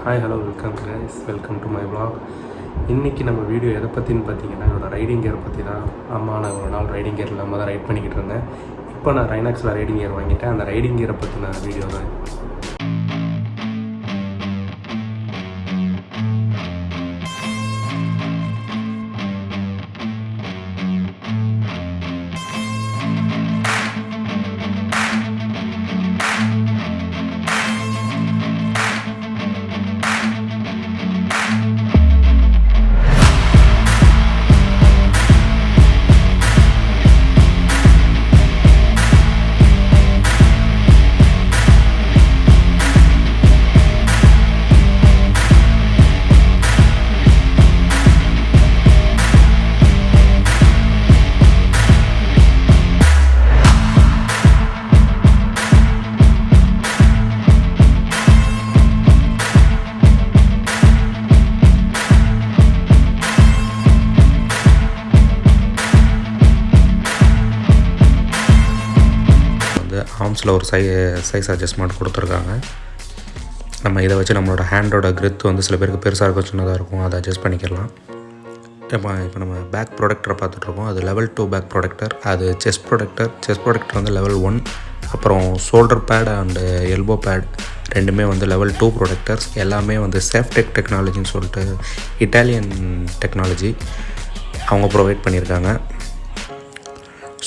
Hi hello welcome to my vlog. இன்றைக்கி நம்ம video எதை பற்றின்னு பார்த்தீங்கன்னா என்னோடய ரைடிங் கியர் பற்றி தான். நான் ஒரு நாள் ரைடிங் கியர் இல்லாமல் தான் ரைட் பண்ணிக்கிட்டு இருந்தேன். இப்போ நான் ரைனாக்ஸில் ரைடிங் கியர் வாங்கிட்டேன். அந்த ரைடிங் கியரை பற்றின வீடியோ தான். ஆர்ம்ஸில் ஒரு சைஸ் அட்ஜஸ்ட்மெண்ட் கொடுத்துருக்காங்க. நம்ம இதை வச்சு நம்மளோட ஹேண்டோட கிரித் வந்து சில பேருக்கு பெருசாக இருக்கும், சின்னதாக இருக்கும், அதை அட்ஜஸ்ட் பண்ணிக்கலாம். இப்போ நம்ம பேக் ப்ரொடக்டரை பார்த்துட்ருக்கோம். அது லெவல் 2 பேக் ப்ரொடக்டர். அது செஸ்ட் ப்ரொடக்டர் வந்து லெவல் 1. அப்புறம் shoulder pad and elbow pad ரெண்டுமே வந்து லெவல் 2 ப்ரொடக்டர்ஸ். எல்லாமே வந்து சேஃப்டெக் டெக்னாலஜின்னு சொல்லிட்டு இட்டாலியன் டெக்னாலஜி அவங்க ப்ரொவைட் பண்ணியிருக்காங்க.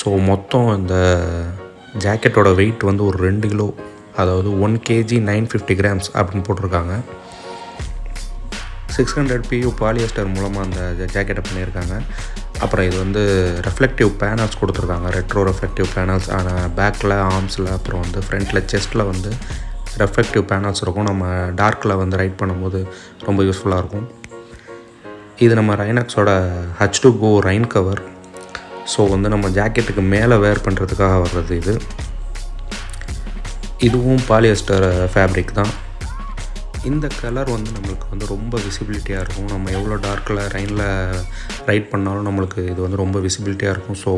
ஸோ மொத்தம் இந்த ஜாக்கெட்டோட வெயிட் வந்து ஒரு 2 கிலோ, அதாவது 1 kg 950 grams அப்படின்னு போட்டிருக்காங்க. 600 PU பாலியஸ்டர் மூலமாக அந்த ஜாக்கெட்டை பண்ணியிருக்காங்க. அப்புறம் இது வந்து ரெஃப்ளெக்டிவ் பேனல்ஸ் கொடுத்துருக்காங்க, ரெட்ரோ ரெஃப்ளெக்டிவ் பேனல்ஸ். ஆனால் பேக்கில், ஆர்ம்ஸில், அப்புறம் வந்து ஃப்ரண்ட்டில், செஸ்ட்டில் வந்து ரெஃப்ளெக்டிவ் பேனல்ஸ் இருக்கும். நம்ம டார்க்கில் வந்து ரைட் பண்ணும்போது ரொம்ப யூஸ்ஃபுல்லாக இருக்கும். இது நம்ம ரைனாக்ஸோட H2go ரைன் கவர். ஸோ வந்து நம்ம ஜாக்கெட்டுக்கு மேலே வேர் பண்ணுறதுக்காக வர்றது இது. இதுவும் பாலியஸ்டர் ஃபேப்ரிக் தான். இந்த கலர் வந்து நம்மளுக்கு வந்து ரொம்ப விசிபிலிட்டியாக இருக்கும். நம்ம எவ்வளோ டார்க்கில் ரைனில் ரைட் பண்ணாலும் நம்மளுக்கு இது வந்து ரொம்ப விசிபிலிட்டியாக இருக்கும். ஸோ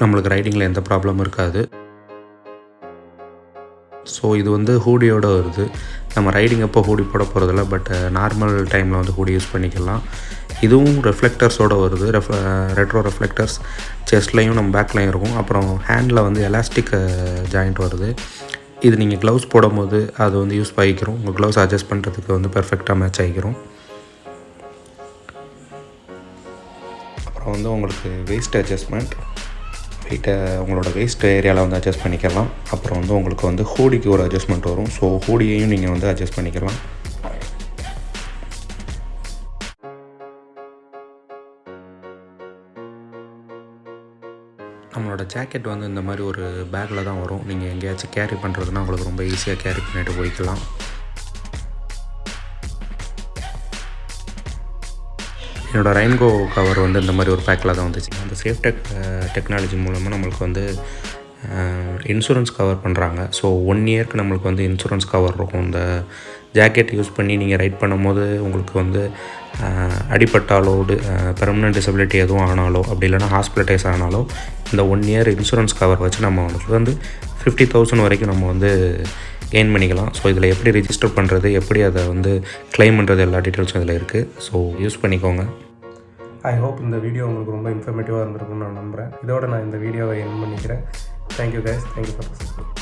நம்மளுக்கு ரைடிங்கில் எந்த ப்ராப்ளமும் இருக்காது. ஸோ இது வந்து ஹூடியோட வருது. நம்ம ரைடிங் அப்போ ஹூடி போட போகிறதில்ல, பட் நார்மல் டைமில் வந்து ஹூடி யூஸ் பண்ணிக்கலாம். இதுவும் ரெஃப்ளெக்டர்ஸோடு வருது. ரெட்ரோ ரெஃப்ளெக்டர்ஸ் செஸ்ட்லேயும் நம்ம பேக்லேயும் இருக்கும். அப்புறம் ஹேண்டில் வந்து எலாஸ்டிக் ஜாயிண்ட் வருது. இது நீங்கள் க்ளவுஸ் போடும்போது அது வந்து யூஸ் பண்ணிக்கிறோம். உங்கள் க்ளவுஸ் அட்ஜஸ்ட் பண்ணுறதுக்கு வந்து பெர்ஃபெக்டாக மேட்ச் ஆகிக்கிறோம். அப்புறம் வந்து உங்களுக்கு வெயிஸ்ட் அட்ஜஸ்ட்மெண்ட், உங்களோட வெயிஸ்ட் ஏரியாவில் வந்து அட்ஜஸ்ட் பண்ணிக்கலாம். அப்புறம் வந்து உங்களுக்கு வந்து ஹூடிக்கு ஒரு அட்ஜஸ்ட்மெண்ட் வரும். ஸோ ஹூடியையும் நீங்கள் வந்து அட்ஜஸ்ட் பண்ணிக்கலாம். நம்மளோட ஜாக்கெட் வந்து இந்த மாதிரி ஒரு பேக்கில் தான் வரும். நீங்கள் எங்கேயாச்சும் கேரி பண்ணுறதுனா உங்களுக்கு ரொம்ப ஈஸியாக கேரி பண்ணிட்டு போய்க்கலாம். என்னோடய ரெயின்கோ கவர் வந்து இந்த மாதிரி ஒரு பேக்கில் தான் வந்துச்சு. அந்த சேஃப்டெக் டெக்னாலஜி மூலமாக நம்மளுக்கு வந்து இன்சூரன்ஸ் கவர் பண்ணுறாங்க. ஸோ 1 இயருக்கு நம்மளுக்கு வந்து இன்சூரன்ஸ் கவர் இருக்கும். இந்த ஜாக்கெட் யூஸ் பண்ணி நீங்கள் ரைட் பண்ணும்போது உங்களுக்கு வந்து அடிபட்டாலோ பெர்மனன்ட் டிசபிலிட்டி எதுவும் ஆனாலோ, அப்படி இல்லைனா ஹாஸ்பிட்டலைஸ் ஆனாலோ, இந்த 1 இயர் இன்சூரன்ஸ் கவர் வச்சு நம்ம வந்து 50,000 வரைக்கும் நம்ம வந்து கெயின் பண்ணிக்கலாம். ஸோ இதில் எப்படி ரிஜிஸ்டர் பண்ணுறது, எப்படி அதை வந்து கிளைம் பண்ணுறது, எல்லா டீட்டெயில்ஸும் இதில் இருக்குது. ஸோ யூஸ் பண்ணிக்கோங்க. ஐ ஹோப் இந்த வீடியோ உங்களுக்கு ரொம்ப இன்ஃபர்மேட்டிவாக இருந்திருக்கும்னு நான் நம்புகிறேன். இதோட நான் இந்த வீடியோவை எண்ட் பண்ணிக்கிறேன். Thank you guys, thank you for the support.